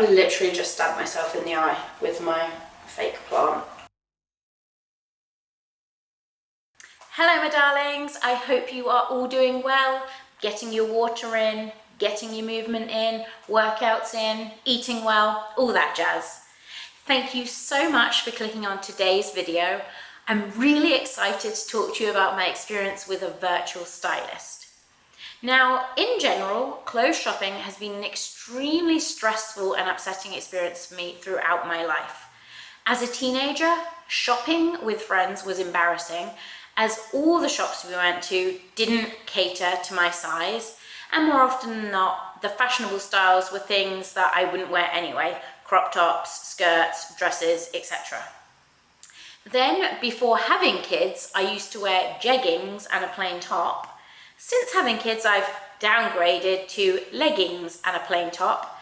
I literally just stabbed myself in the eye with my fake plant. Hello my darlings, I hope you are all doing well, getting your water in, getting your movement in, workouts in, eating well, all that jazz. Thank you so much for clicking on today's video. I'm really excited to talk to you about my experience with a virtual stylist. Now, in general, clothes shopping has been an extremely stressful and upsetting experience for me throughout my life. As a teenager, shopping with friends was embarrassing, as all the shops we went to didn't cater to my size, and more often than not, the fashionable styles were things that I wouldn't wear anyway, crop tops, skirts, dresses, etc. Then, before having kids, I used to wear jeggings and a plain top. Since having kids, I've downgraded to leggings and a plain top.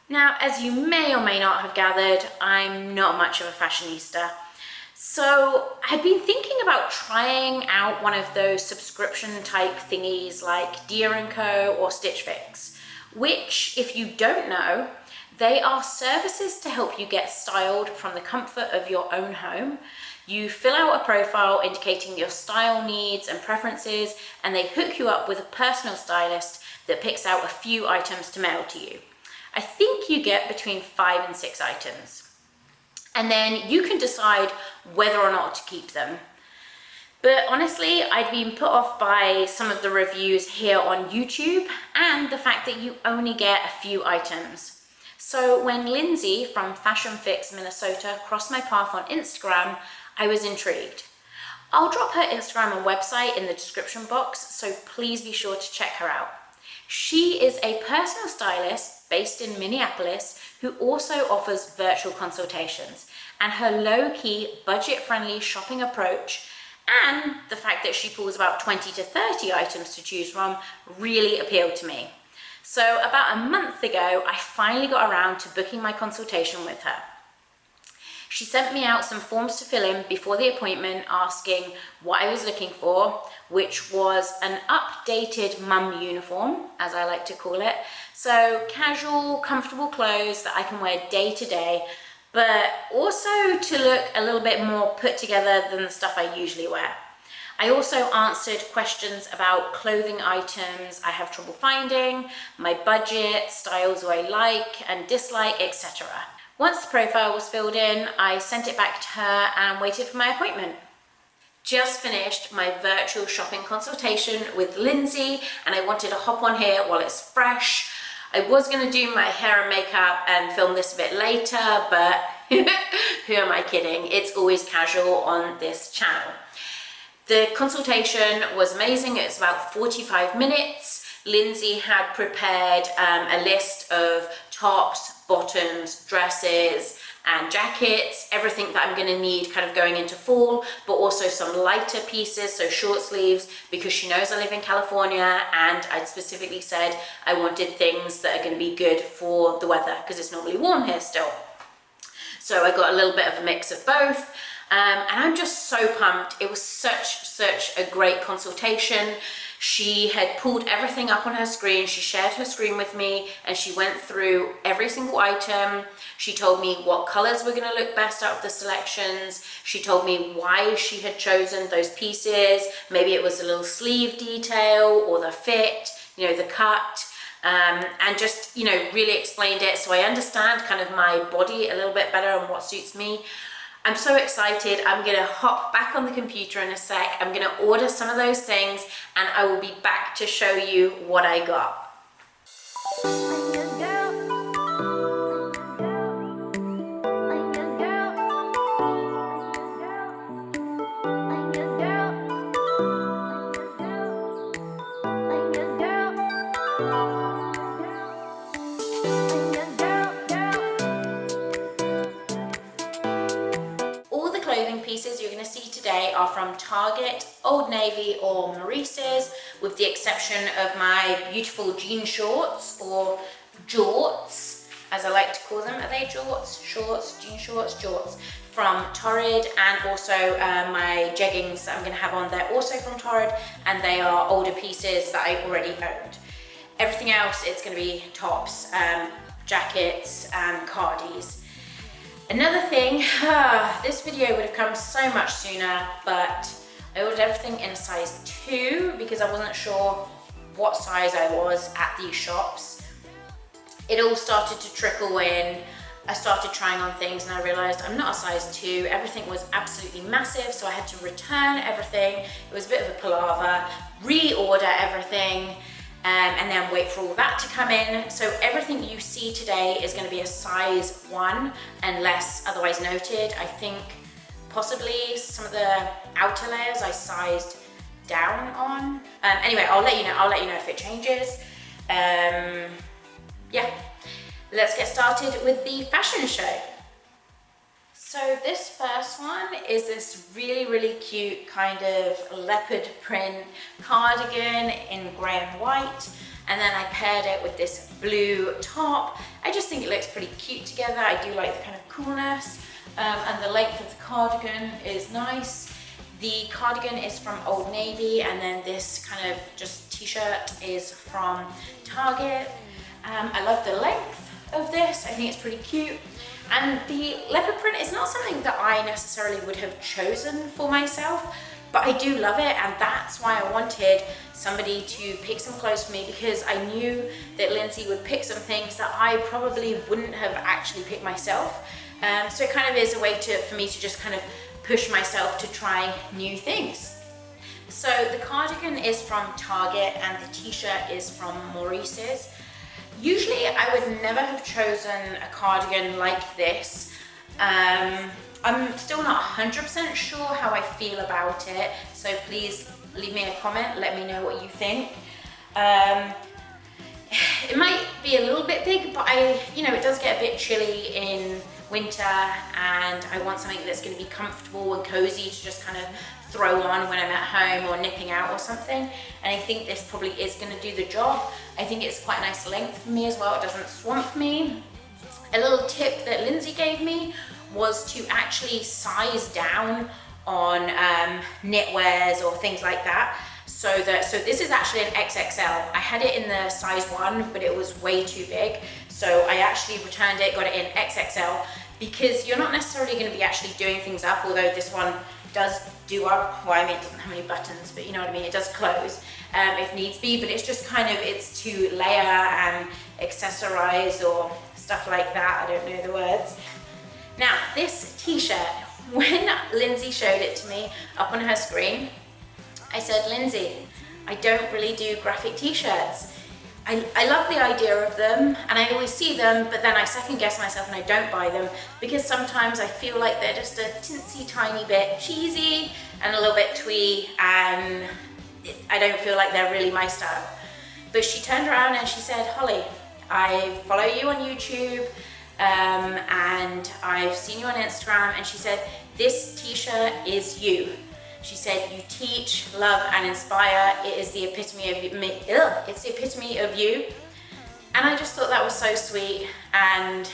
Now, as you may or may not have gathered, I'm not much of a fashionista. So I'd been thinking about trying out one of those subscription type thingies like Deer & Co or Stitch Fix, which, if you don't know, they are services to help you get styled from the comfort of your own home. You fill out a profile indicating your style needs and preferences, and they hook you up with a personal stylist that picks out a few items to mail to you. I think you get between 5 and 6 items. And then you can decide whether or not to keep them. But honestly, I'd been put off by some of the reviews here on YouTube and the fact that you only get a few items. So when Lindsay from Fashion Fix Minnesota crossed my path on Instagram, I was intrigued. I'll drop her Instagram and website in the description box, so please be sure to check her out. She is a personal stylist based in Minneapolis who also offers virtual consultations, and her low-key, budget-friendly shopping approach and the fact that she pulls about 20 to 30 items to choose from really appealed to me. So about a month ago, I finally got around to booking my consultation with her. She sent me out some forms to fill in before the appointment asking what I was looking for, which was an updated mum uniform, as I like to call it. So casual, comfortable clothes that I can wear day to day, but also to look a little bit more put together than the stuff I usually wear. I also answered questions about clothing items I have trouble finding, my budget, styles I like and dislike, etc. Once the profile was filled in, I sent it back to her and waited for my appointment. Just finished my virtual shopping consultation with Lindsay, and I wanted to hop on here while it's fresh. I was going to do my hair and makeup and film this a bit later, but who am I kidding? It's always casual on this channel. The consultation was amazing. It was about 45 minutes. Lindsay had prepared a list of tops, bottoms, dresses, and jackets, everything that I'm gonna need kind of going into fall, but also some lighter pieces, so short sleeves, because she knows I live in California, and I'd specifically said I wanted things that are gonna be good for the weather, because it's normally warm here still. So I got a little bit of a mix of both, and I'm just so pumped. It was such a great consultation. She had pulled everything up on her screen. She shared her screen with me and she went through every single item. She told me what colors were gonna look best out of the selections. She told me why she had chosen those pieces. Maybe it was a little sleeve detail or the fit, you know, the cut, and just, you know, really explained it so I understand kind of my body a little bit better and what suits me. I'm so excited. I'm gonna hop back on the computer in a sec. I'm gonna order some of those things and I will be back to show you what I got. Pieces you're going to see today are from Target, Old Navy or Maurice's, with the exception of my beautiful jean shorts, or jorts as I like to call them. Are they jorts? Shorts? Jean shorts? Jorts. From Torrid, and also my jeggings that I'm going to have on, they're also from Torrid, and they are older pieces that I already owned. Everything else, it's going to be tops. jackets and cardies. Another thing, this video would have come so much sooner, but I ordered everything in a size 2 because I wasn't sure what size I was at these shops. It all started to trickle in. I started trying on things and I realized I'm not a size 2. Everything was absolutely massive, so I had to return everything. It was a bit of a palaver, reorder everything, and then wait for all that to come in. So everything you see today is going to be a size 1 unless otherwise noted. I think possibly some of the outer layers I sized down on. Anyway, I'll let you know if it changes. Yeah, let's get started with the fashion show. So this first one is this really cute kind of leopard print cardigan in grey and white, and then I paired it with this blue top. I just think it looks pretty cute together. I do like the kind of coolness, and the length of the cardigan is nice. The cardigan is from Old Navy, and then this kind of just t-shirt is from Target. I love the length of this. I think it's pretty cute. And the leopard print is not something that I necessarily would have chosen for myself, but I do love it, and that's why I wanted somebody to pick some clothes for me, because I knew that Lindsay would pick some things that I probably wouldn't have actually picked myself. So it kind of is a way for me to just kind of push myself to try new things. So the cardigan is from Target and the t-shirt is from Maurice's. Usually I would never have chosen a cardigan like this. I'm still not 100% sure how I feel about it, so please leave me a comment, let me know what you think. It might be a little bit big, but it does get a bit chilly in winter, and I want something that's going to be comfortable and cozy to just kind of throw on when I'm at home or nipping out or something, and I think this probably is going to do the job. I think it's quite a nice length for me as well, it doesn't swamp me. A little tip that Lindsay gave me was to actually size down on knitwears or things like that. So this is actually an XXL. I had it in the size 1, but it was way too big. So I actually returned it, got it in XXL, because you're not necessarily going to be actually doing things up, although this one does do up. Well, I mean, it doesn't have any buttons, but you know what I mean, it does close if needs be, but it's just kind of, it's to layer and accessorize or stuff like that. I don't know the words. Now, this t-shirt, when Lindsay showed it to me up on her screen, I said, Lindsay, I don't really do graphic t-shirts. I love the idea of them, and I always see them, but then I second guess myself and I don't buy them, because sometimes I feel like they're just a tinsy tiny bit cheesy and a little bit twee, and I don't feel like they're really my style. But she turned around and she said, Holly, I follow you on YouTube, and I've seen you on Instagram, and she said, this t-shirt is you. She said, you teach, love, and inspire. It is the epitome of me. It's the epitome of you. And I just thought that was so sweet. And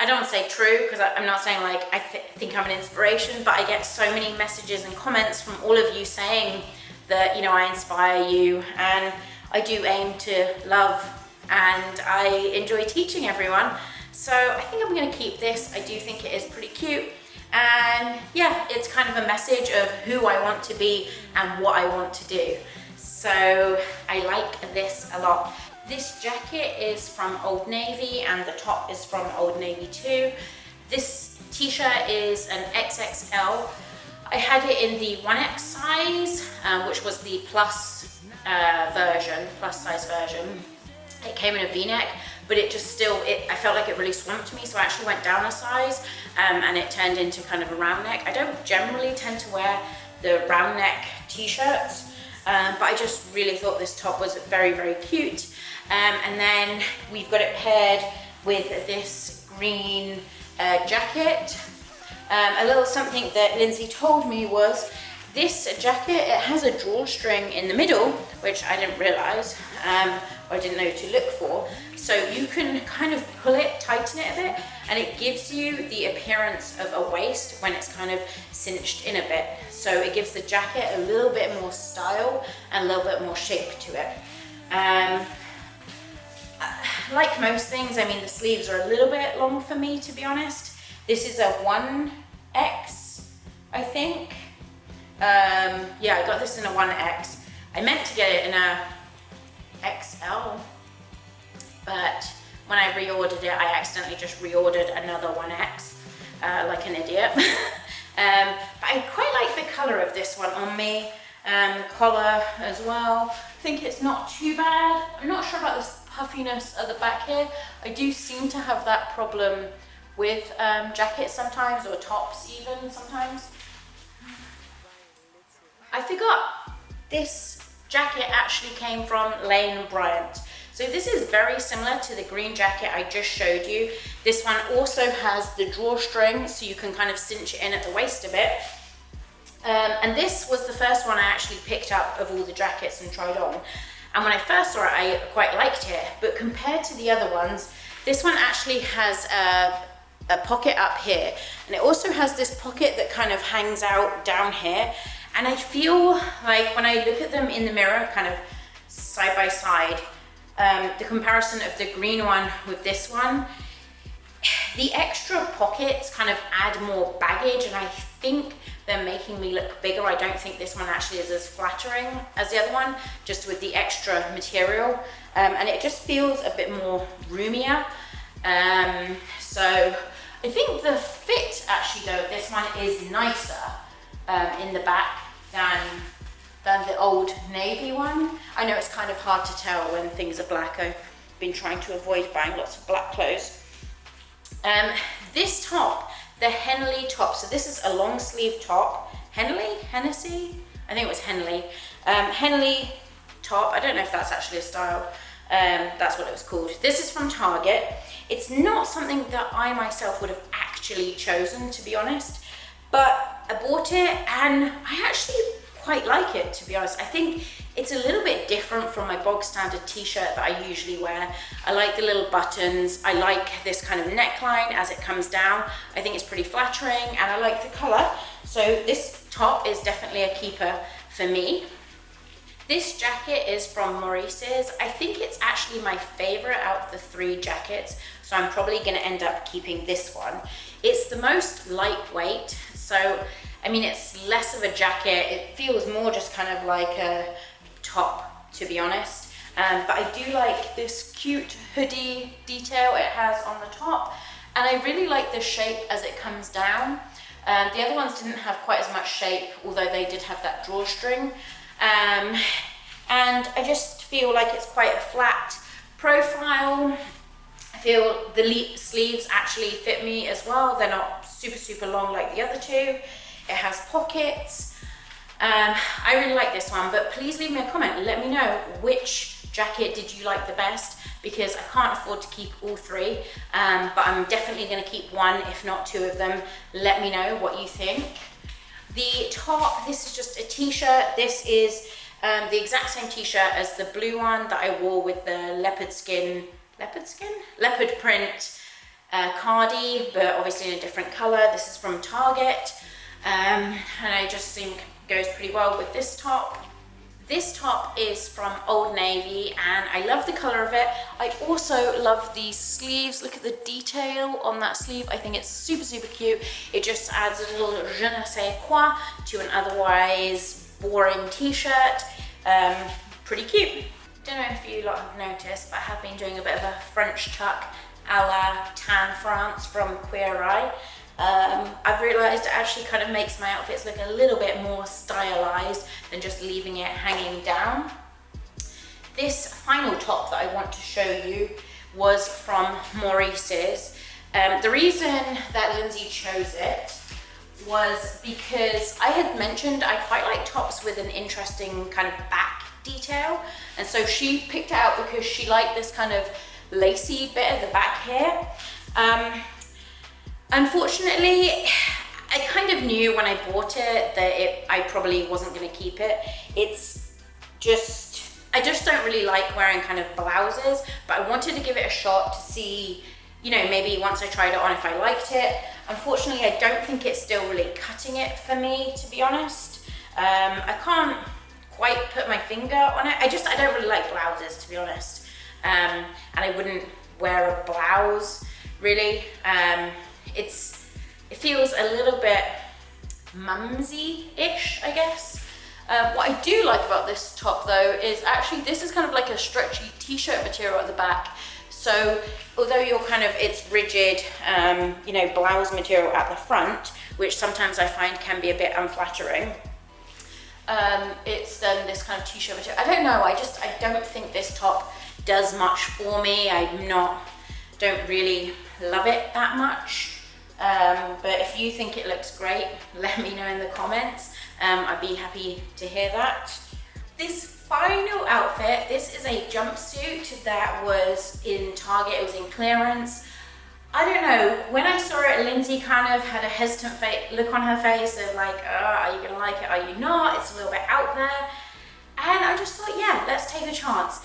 I don't want to say true, because I'm not saying like I think I'm an inspiration, but I get so many messages and comments from all of you saying that, I inspire you, and I do aim to love, and I enjoy teaching everyone. So I think I'm going to keep this. I do think it is pretty cute. And yeah, it's kind of a message of who I want to be and what I want to do. So I like this a lot. This jacket is from Old Navy and the top is from Old Navy too. This t-shirt is an XXL. I had it in the 1X size, which was the plus size version. It came in a V-neck, but it just I felt like it really swamped me, so I actually went down a size, and it turned into kind of a round neck. I don't generally tend to wear the round neck t-shirts, but I just really thought this top was very cute. And then we've got it paired with this green jacket. A little something that Lindsay told me was this jacket, it has a drawstring in the middle, which I didn't realize, or I didn't know to look for. So you can kind of pull it, tighten it a bit, and it gives you the appearance of a waist when it's kind of cinched in a bit. So it gives the jacket a little bit more style and a little bit more shape to it. like most things, I mean, the sleeves are a little bit long for me, to be honest. This is a 1X, I think. Yeah, I got this in a 1X. I meant to get it in a XL, but when I reordered it, I accidentally just reordered another 1X, like an idiot. But I quite like the color of this one on me, the collar as well. I think it's not too bad. I'm not sure about this puffiness at the back here. I do seem to have that problem with jackets sometimes, or tops even sometimes. I forgot, this jacket actually came from Lane Bryant. So this is very similar to the green jacket I just showed you. This one also has the drawstring, so you can kind of cinch it in at the waist a bit. And this was the first one I actually picked up of all the jackets and tried on. And when I first saw it, I quite liked it. But compared to the other ones, this one actually has a pocket up here. And it also has this pocket that kind of hangs out down here. And I feel like when I look at them in the mirror, kind of side by side, the comparison of the green one with this one, the extra pockets kind of add more baggage, and I think they're making me look bigger. I don't think this one actually is as flattering as the other one, just with the extra material, and it just feels a bit more roomier. So I think the fit actually though, this one is nicer in the back than the old navy one. I know it's kind of hard to tell when things are black. I've been trying to avoid buying lots of black clothes. This top, the Henley top, so this is a long sleeve top. Hennessy? I think it was Henley. Henley top, I don't know if that's actually a style. That's what it was called. This is from Target. It's not something that I myself would have actually chosen, to be honest, but I bought it and I actually quite like it, to be honest. I think it's a little bit different from my bog standard t-shirt that I usually wear. I like the little buttons. I like this kind of neckline as it comes down. I think it's pretty flattering and I like the color. So this top is definitely a keeper for me. This jacket is from Maurice's. I think it's actually my favorite out of the 3 jackets, so I'm probably gonna end up keeping this one. It's the most lightweight, so I mean, it's less of a jacket. It feels more just kind of like a top, to be honest. But I do like this cute hoodie detail it has on the top. And I really like the shape as it comes down. The other ones didn't have quite as much shape, although they did have that drawstring. And I just feel like it's quite a flat profile. I feel the sleeves actually fit me as well. They're not super, super long like the other 2. It has pockets. I really like this one, but please leave me a comment. Let me know which jacket did you like the best, because I can't afford to keep all 3, but I'm definitely gonna keep 1, if not 2 of them. Let me know what you think. The top, this is just a t-shirt. This is the exact same t-shirt as the blue one that I wore with the leopard print cardi, but obviously in a different color. This is from Target. And I just think goes pretty well with this top. This top is from Old Navy and I love the color of it. I also love the sleeves. Look at the detail on that sleeve. I think it's super, super cute. It just adds a little je ne sais quoi to an otherwise boring t-shirt. Pretty cute. Don't know if you lot have noticed, but I have been doing a bit of a French tuck a la Tan France from Queer Eye. I've realised it actually kind of makes my outfits look a little bit more stylized than just leaving it hanging down. This final top that I want to show you was from Maurice's. The reason that Lindsay chose it was because I had mentioned I quite like tops with an interesting kind of back detail, and so she picked it out because she liked this kind of lacy bit at the back here. Unfortunately, I kind of knew when I bought it that I probably wasn't going to keep it. I just don't really like wearing kind of blouses, but I wanted to give it a shot to see, you know, maybe once I tried it on if I liked it. Unfortunately, I don't think it's still really cutting it for me, to be honest. I can't quite put my finger on it. I don't really like blouses, to be honest. and I wouldn't wear a blouse really. It feels a little bit mumsy-ish, I guess. What I do like about this top though is actually this is kind of like a stretchy t-shirt material at the back. So although it's rigid, you know, blouse material at the front, which sometimes I find can be a bit unflattering, it's then this kind of t-shirt material. I don't know, I don't think this top does much for me. Don't really love it that much. But if you think it looks great, let me know in the comments. I'd be happy to hear that. This final outfit, this is a jumpsuit that was in Target, it was in clearance. I don't know, when I saw it, Lindsay kind of had a hesitant look on her face of like, are you gonna like it, are you not? It's a little bit out there. And I just thought, yeah, let's take a chance.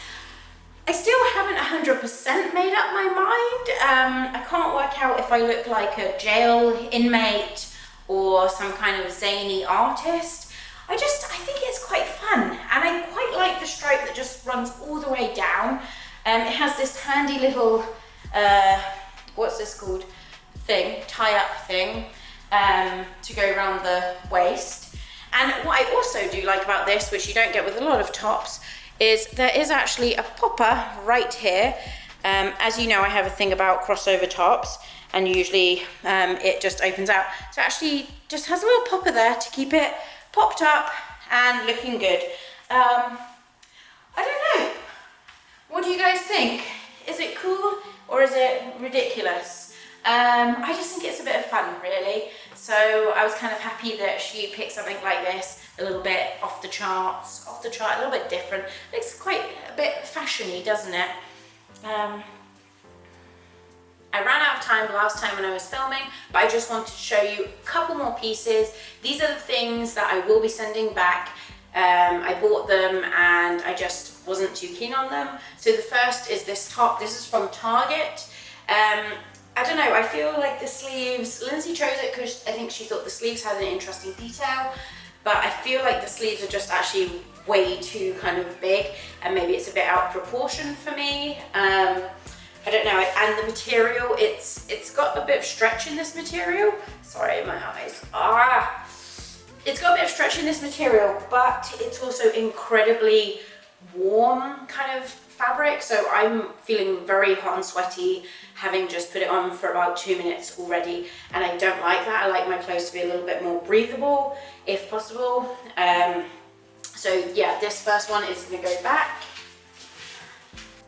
I still haven't 100% made up my mind. I can't work out if I look like a jail inmate or some kind of zany artist. I think it's quite fun, and I quite like the stripe that just runs all the way down. It has this handy little, what's this called, tie-up thing, to go around the waist. And what I also do like about this, which you don't get with a lot of tops, is there is actually a popper right here. As you know, I have a thing about crossover tops, and usually it just opens out. So it actually just has a little popper there to keep it popped up and looking good. I don't know. What do you guys think? Is it cool or is it ridiculous? I just think it's a bit of fun, really. So I was kind of happy that she picked something like this, a little bit off the chart, a little bit different. Looks quite a bit fashiony, doesn't it? I ran out of time last time when I was filming, but I just wanted to show you a couple more pieces. These are the things that I will be sending back. I bought them and I just wasn't too keen on them. So the first is this top. This is from Target. I don't know, I feel like the sleeves, Lindsay chose it because I think she thought the sleeves had an interesting detail, but I feel like the sleeves are just actually way too kind of big, and maybe it's a bit out of proportion for me. I don't know, and the material, it's got a bit of stretch in this material. Sorry, my eyes. It's got a bit of stretch in this material, but it's also incredibly warm kind of fabric. So I'm feeling very hot and sweaty, having just put it on for about 2 minutes already, and I don't like that. I like my clothes to be a little bit more breathable, if possible. So yeah, this first one is gonna go back.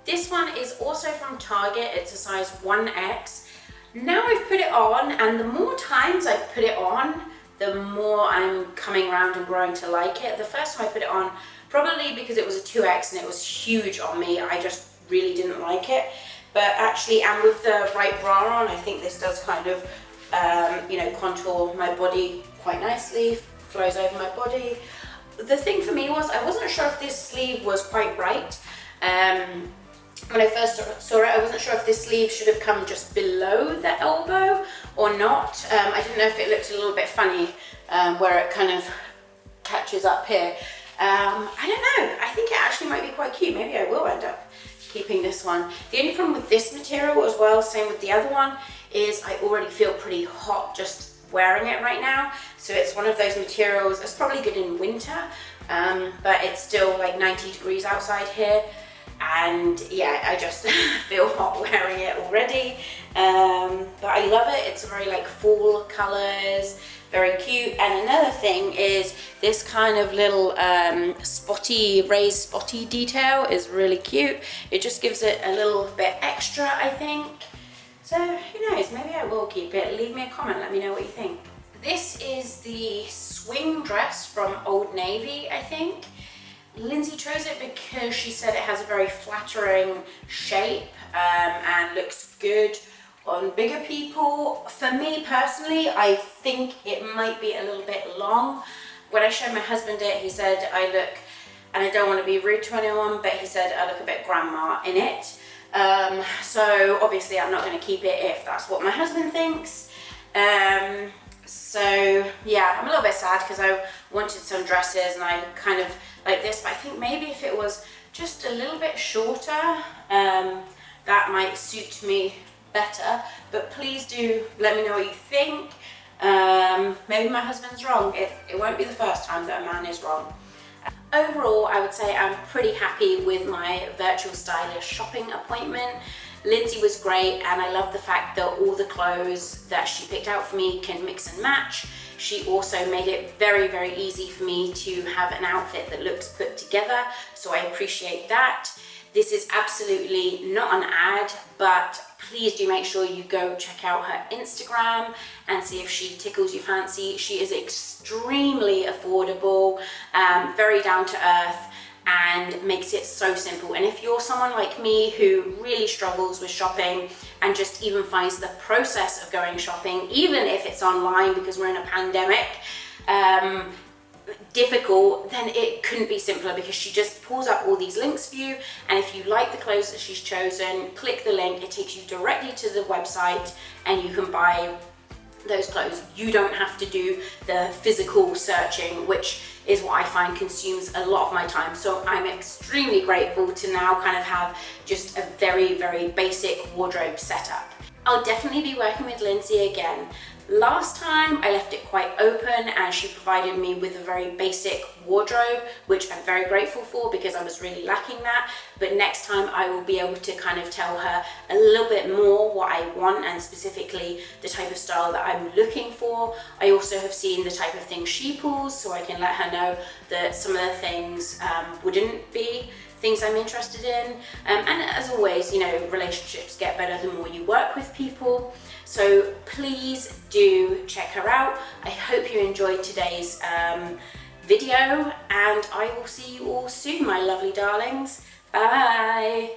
This one is also from Target. It's a size 1X. Now I've put it on, and the more times I put it on, the more I'm coming around and growing to like it. The first time I put it on, probably because it was a 2X and it was huge on me, I just really didn't like it. But actually, and with the right bra on, I think this does kind of, you know, contour my body quite nicely, flows over my body. The thing for me was, I wasn't sure if this sleeve was quite right. When I first saw it, I wasn't sure if this sleeve should have come just below the elbow or not. I didn't know if it looked a little bit funny where it kind of catches up here. I don't know, I think it actually might be quite cute. Maybe I will end up keeping this one. The only problem with this material as well, same with the other one, is I already feel pretty hot just wearing it right now. So it's one of those materials, it's probably good in winter, but it's still like 90 degrees outside here. And yeah, I just feel hot wearing it already. But I love it. It's very like fall colors, very cute. And another thing is this kind of little raised spotty detail is really cute. It just gives it a little bit extra, I think. So who knows, maybe I will keep it. Leave me a comment, let me know what you think. This is the swing dress from Old Navy, I think. Lindsay chose it because she said it has a very flattering shape and looks good on bigger people. For me personally, I think it might be a little bit long. When I showed my husband it, he said I look, and I don't want to be rude to anyone, but he said I look a bit grandma in it. So obviously I'm not going to keep it if that's what my husband thinks. So yeah, I'm a little bit sad because I wanted some dresses and I kind of like this, but I think maybe if it was just a little bit shorter. That might suit me better, but please do let me know what you think. Maybe my husband's wrong. It won't be the first time that a man is wrong. Overall, I would say I'm pretty happy with my virtual stylist shopping appointment. Lindsay was great, and I love the fact that all the clothes that she picked out for me can mix and match. She also made it very, very easy for me to have an outfit that looks put together, so I appreciate that. This is absolutely not an ad, but please do make sure you go check out her Instagram and see if she tickles your fancy. She is extremely affordable, very down to earth, and makes it so simple. And if you're someone like me who really struggles with shopping and just even finds the process of going shopping, even if it's online because we're in a pandemic, difficult, then it couldn't be simpler, because she just pulls up all these links for you, and if you like the clothes that she's chosen, click the link, it takes you directly to the website and you can buy those clothes. You don't have to do the physical searching, which is what I find consumes a lot of my time. So I'm extremely grateful to now kind of have just a very, very basic wardrobe setup. I'll definitely be working with Lindsay again. Last time I left it quite open and she provided me with a very basic wardrobe, which I'm very grateful for because I was really lacking that. But next time I will be able to kind of tell her a little bit more what I want, and specifically the type of style that I'm looking for. I also have seen the type of things she pulls, so I can let her know that some of the things wouldn't be things I'm interested in. And as always, you know, relationships get better the more you work with people. So please do check her out. I hope you enjoyed today's video, and I will see you all soon, my lovely darlings. Bye.